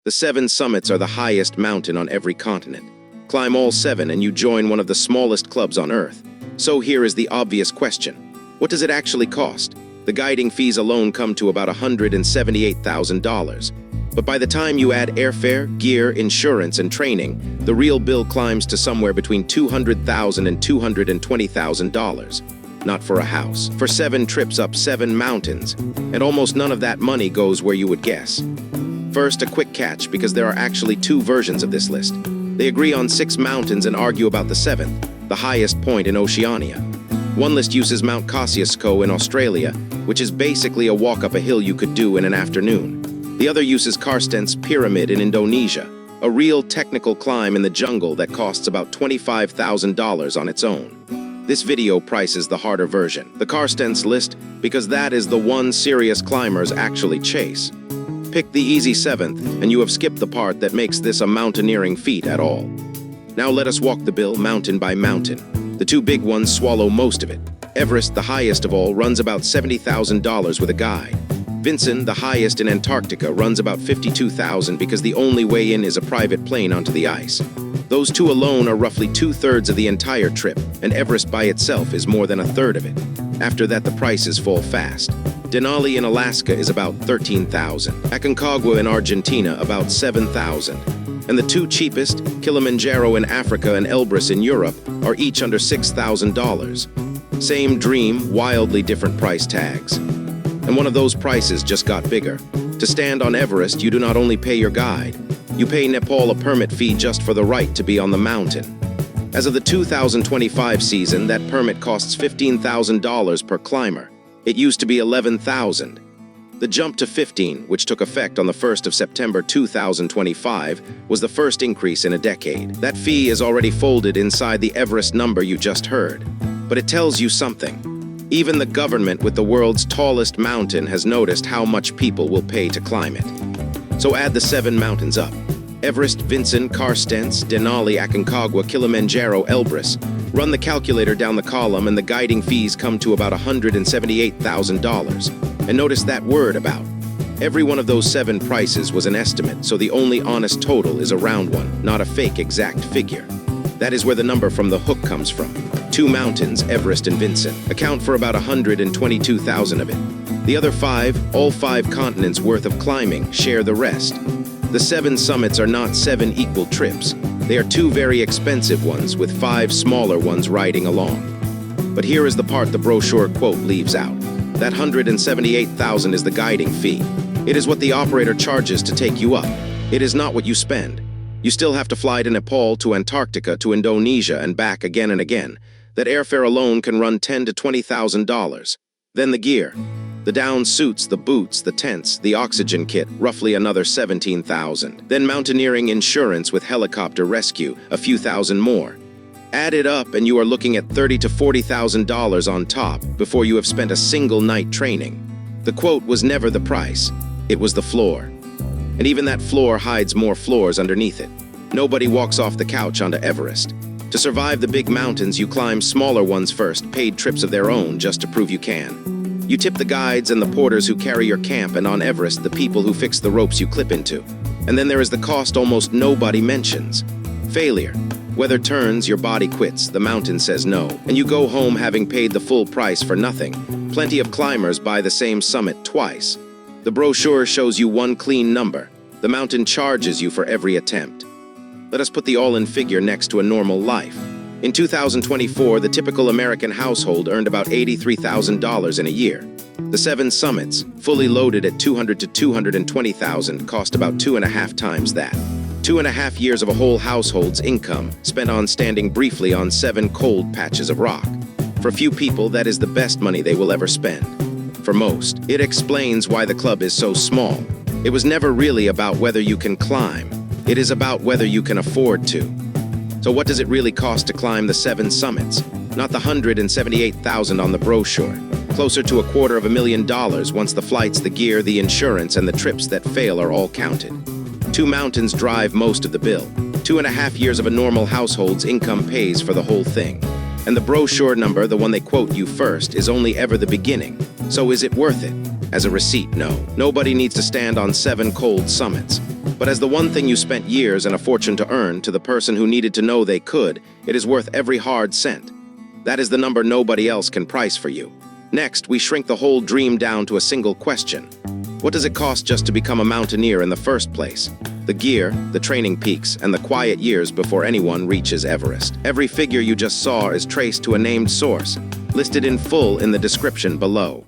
The 7 summits are the highest mountain on every continent. Climb all 7 and you join one of the smallest clubs on Earth. So here is the obvious question. What does it actually cost? The guiding fees alone come to about $178,000. But by the time you add airfare, gear, insurance, and training, the real bill climbs to somewhere between $200,000 and $220,000. Not for a house, for 7 trips up 7 mountains, and almost none of that money goes where you would guess. First, a quick catch, because there are actually 2 versions of this list. They agree on 6 mountains and argue about the 7th, the highest point in Oceania. One list uses Mount Kosciuszko in Australia, which is basically a walk up a hill you could do in an afternoon. The other uses Karstens Pyramid in Indonesia, a real technical climb in the jungle that costs about $25,000 on its own. This video prices the harder version, the Karstens list, because that is the one serious climbers actually chase. Pick the easy 7th, and you have skipped the part that makes this a mountaineering feat at all. Now let us walk the bill mountain by mountain. The 2 big ones swallow most of it. Everest, the highest of all, runs about $70,000 with a guide. Vinson, the highest in Antarctica, runs about $52,000 because the only way in is a private plane onto the ice. Those 2 alone are roughly 2/3 of the entire trip, and Everest by itself is more than 1/3 of it. After that, the prices fall fast. Denali in Alaska is about $13,000, Aconcagua in Argentina about $7,000, and the 2 cheapest, Kilimanjaro in Africa and Elbrus in Europe, are each under $6,000. Same dream, wildly different price tags. And one of those prices just got bigger. To stand on Everest, you do not only pay your guide, you pay Nepal a permit fee just for the right to be on the mountain. As of the 2025 season, that permit costs $15,000 per climber. It used to be $11,000. The jump to 15, which took effect on the 1st of September 2025, was the first increase in a decade. That fee is already folded inside the Everest number you just heard. But it tells you something. Even the government with the world's tallest mountain has noticed how much people will pay to climb it. So add the 7 mountains up. Everest, Vinson, Karstens, Denali, Aconcagua, Kilimanjaro, Elbrus. Run the calculator down the column and the guiding fees come to about $178,000. And notice that word "about." Every one of those 7 prices was an estimate, so the only honest total is a round one, not a fake exact figure. That is where the number from the hook comes from. 2 mountains, Everest and Vinson, account for about $122,000 of it. The other 5, all 5 continents worth of climbing, share the rest. The 7 summits are not 7 equal trips. They are 2 very expensive ones with 5 smaller ones riding along. But here is the part the brochure quote leaves out. That $178,000 is the guiding fee. It is what the operator charges to take you up. It is not what you spend. You still have to fly to Nepal, to Antarctica, to Indonesia, and back again and again. That airfare alone can run $10,000 to $20,000. Then the gear. The down suits, the boots, the tents, the oxygen kit, roughly another $17,000. Then mountaineering insurance with helicopter rescue, a few thousand more. Add it up and you are looking at $30,000 to $40,000 on top before you have spent a single night training. The quote was never the price, it was the floor. And even that floor hides more floors underneath it. Nobody walks off the couch onto Everest. To survive the big mountains, you climb smaller ones first, paid trips of their own just to prove you can. You tip the guides and the porters who carry your camp, and on Everest, the people who fix the ropes you clip into. And then there is the cost almost nobody mentions. Failure. Weather turns, your body quits, the mountain says no, and you go home having paid the full price for nothing. Plenty of climbers buy the same summit twice. The brochure shows you one clean number. The mountain charges you for every attempt. Let us put the all-in figure next to a normal life. In 2024, the typical American household earned about $83,000 in a year. The 7 summits, fully loaded at $200,000 to $220,000, cost about 2.5 times that. 2.5 years of a whole household's income spent on standing briefly on 7 cold patches of rock. For few people, that is the best money they will ever spend. For most, it explains why the club is so small. It was never really about whether you can climb. It is about whether you can afford to. So what does it really cost to climb the 7 summits? Not the $178,000 on the brochure. Closer to $250,000 once the flights, the gear, the insurance, and the trips that fail are all counted. 2 mountains drive most of the bill. 2.5 years of a normal household's income pays for the whole thing. And the brochure number, the one they quote you first, is only ever the beginning. So is it worth it? As a receipt, no. Nobody needs to stand on 7 cold summits. But as the one thing you spent years and a fortune to earn, to the person who needed to know they could, it is worth every hard cent. That is the number nobody else can price for you. Next, we shrink the whole dream down to a single question. What does it cost just to become a mountaineer in the first place? The gear, the training peaks, and the quiet years before anyone reaches Everest. Every figure you just saw is traced to a named source, listed in full in the description below.